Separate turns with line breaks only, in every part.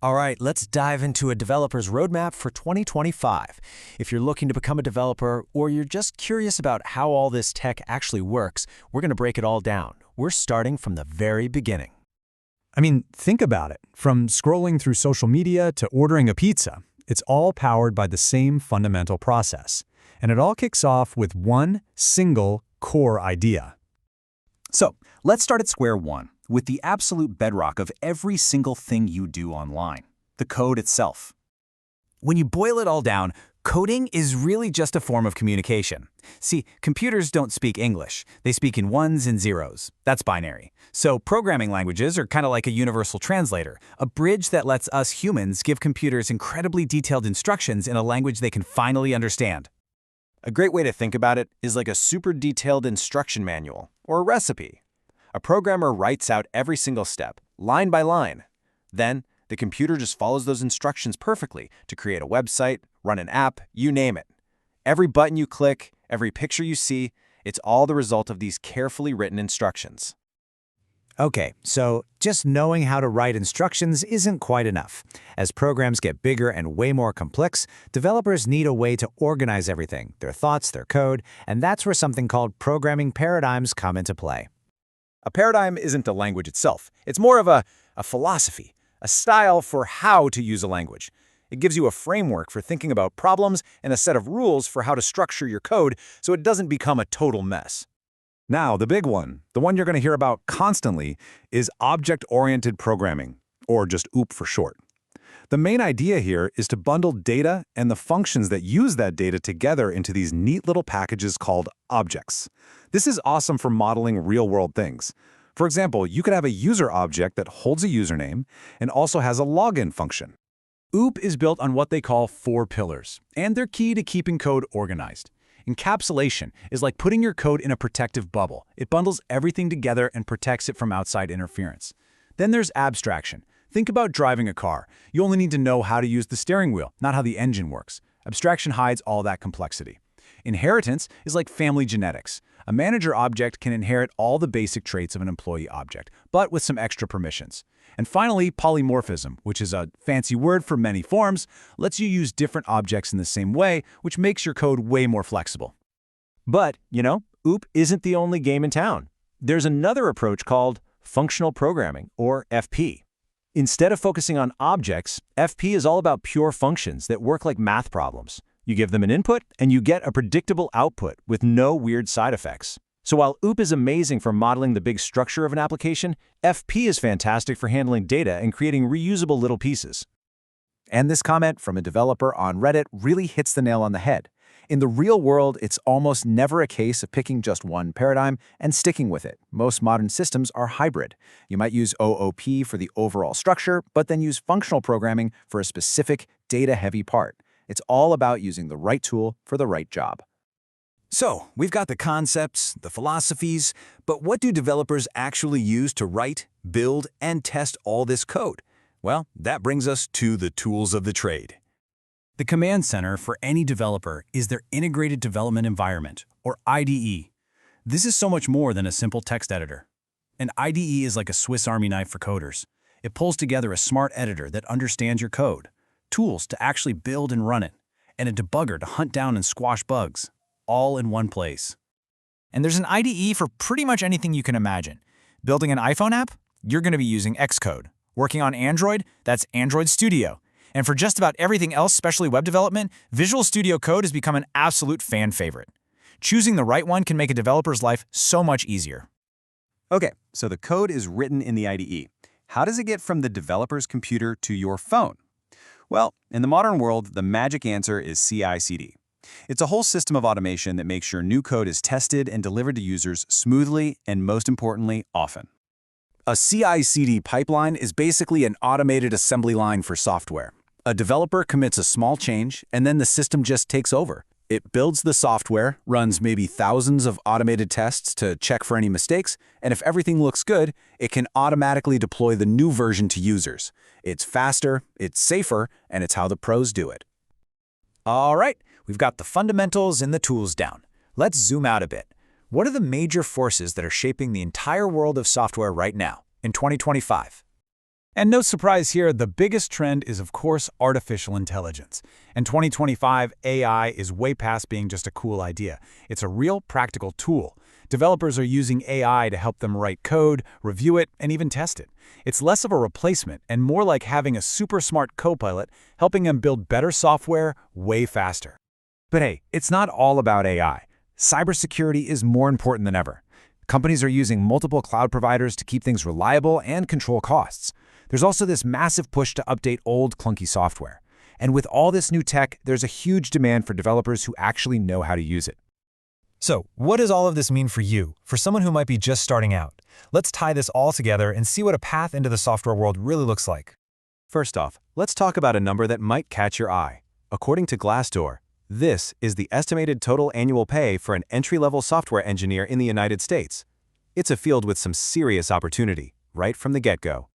All right, let's dive into a developer's roadmap for 2025. If you're looking to become a developer or you're just curious about how all this tech actually works, we're going to break it all down. We're starting from the very beginning.
I mean, think about it. From scrolling through social media to ordering a pizza, it's all powered by the same fundamental process. And it all kicks off with one single core idea.
So, let's start at square one, with the absolute bedrock of every single thing you do online, the code itself. When you boil it all down, coding is really just a form of communication. See, computers don't speak English. They speak in ones and zeros. That's binary. So programming languages are kind of like a universal translator, a bridge that lets us humans give computers incredibly detailed instructions in a language they can finally understand.
A great way to think about it is like a super detailed instruction manual, or a recipe. A programmer writes out every single step, line by line. Then, the computer just follows those instructions perfectly to create a website, run an app, you name it. Every button you click, every picture you see, it's all the result of these carefully written instructions.
Okay, so just knowing how to write instructions isn't quite enough. As programs get bigger and way more complex, developers need a way to organize everything, their thoughts, their code, and that's where something called programming paradigms come into play.
A paradigm isn't a language itself. It's more of a philosophy, a style for how to use a language. It gives you a framework for thinking about problems and a set of rules for how to structure your code so it doesn't become a total mess.
Now, the big one, the one you're going to hear about constantly, is object-oriented programming, or just OOP for short. The main idea here is to bundle data and the functions that use that data together into these neat little packages called objects. This is awesome for modeling real-world things. For example, you could have a user object that holds a username and also has a login function. OOP is built on what they call 4 pillars, and they're key to keeping code organized. Encapsulation is like putting your code in a protective bubble. It bundles everything together and protects it from outside interference. Then there's abstraction. Think about driving a car. You only need to know how to use the steering wheel, not how the engine works. Abstraction hides all that complexity. Inheritance is like family genetics. A manager object can inherit all the basic traits of an employee object, but with some extra permissions. And finally, polymorphism, which is a fancy word for many forms, lets you use different objects in the same way, which makes your code way more flexible.
But, OOP isn't the only game in town. There's another approach called functional programming, or FP. Instead of focusing on objects, FP is all about pure functions that work like math problems. You give them an input, and you get a predictable output with no weird side effects. So while OOP is amazing for modeling the big structure of an application, FP is fantastic for handling data and creating reusable little pieces.
And this comment from a developer on Reddit really hits the nail on the head. In the real world, it's almost never a case of picking just one paradigm and sticking with it. Most modern systems are hybrid. You might use OOP for the overall structure, but then use functional programming for a specific data-heavy part. It's all about using the right tool for the right job.
So, we've got the concepts, the philosophies, but what do developers actually use to write, build, and test all this code? Well, that brings us to the tools of the trade. The command center for any developer is their Integrated Development Environment, or IDE. This is so much more than a simple text editor. An IDE is like a Swiss Army knife for coders. It pulls together a smart editor that understands your code, tools to actually build and run it, and a debugger to hunt down and squash bugs, all in one place.
And there's an IDE for pretty much anything you can imagine. Building an iPhone app? You're going to be using Xcode. Working on Android? That's Android Studio. And for just about everything else, especially web development, Visual Studio Code has become an absolute fan favorite. Choosing the right one can make a developer's life so much easier.
Okay, so the code is written in the IDE. How does it get from the developer's computer to your phone? Well, in the modern world, the magic answer is CI/CD. It's a whole system of automation that makes sure new code is tested and delivered to users smoothly and, most importantly, often. A CI/CD pipeline is basically an automated assembly line for software. A developer commits a small change, and then the system just takes over. It builds the software, runs maybe thousands of automated tests to check for any mistakes, and if everything looks good, it can automatically deploy the new version to users. It's faster, it's safer, and it's how the pros do it.
All right, we've got the fundamentals and the tools down. Let's zoom out a bit. What are the major forces that are shaping the entire world of software right now, in 2025? And no surprise here, the biggest trend is, of course, artificial intelligence. In 2025, AI is way past being just a cool idea. It's a real practical tool. Developers are using AI to help them write code, review it, and even test it. It's less of a replacement and more like having a super smart copilot helping them build better software way faster.
But hey, it's not all about AI. Cybersecurity is more important than ever. Companies are using multiple cloud providers to keep things reliable and control costs. There's also this massive push to update old, clunky software. And with all this new tech, there's a huge demand for developers who actually know how to use it.
So, what does all of this mean for you, for someone who might be just starting out? Let's tie this all together and see what a path into the software world really looks like.
First off, let's talk about a number that might catch your eye. According to Glassdoor, this is the estimated total annual pay for an entry-level software engineer in the United States. It's a field with some serious opportunity, right from the get-go.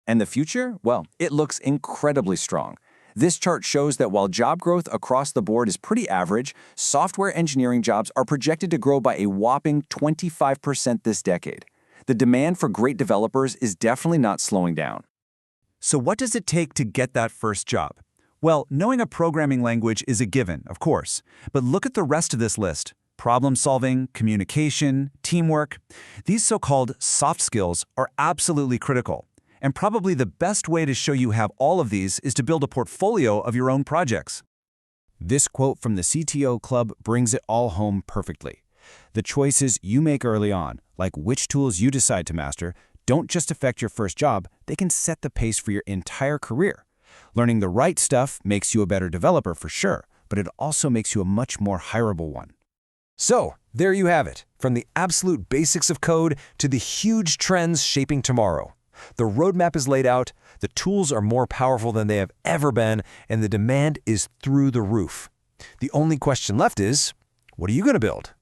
And the future? Well, it looks incredibly strong. This chart shows that while job growth across the board is pretty average, software engineering jobs are projected to grow by a whopping 25% this decade. The demand for great developers is definitely not slowing down.
So what does it take to get that first job? Well, knowing a programming language is a given, of course. But look at the rest of this list. Problem solving, communication, teamwork. These so-called soft skills are absolutely critical. And probably the best way to show you have all of these is to build a portfolio of your own projects.
This quote from the CTO Club brings it all home perfectly. The choices you make early on, like which tools you decide to master, don't just affect your first job, they can set the pace for your entire career. Learning the right stuff makes you a better developer for sure, but it also makes you a much more hireable one.
So, there you have it, from the absolute basics of code to the huge trends shaping tomorrow. The roadmap is laid out, the tools are more powerful than they have ever been, and the demand is through the roof. The only question left is, what are you going to build?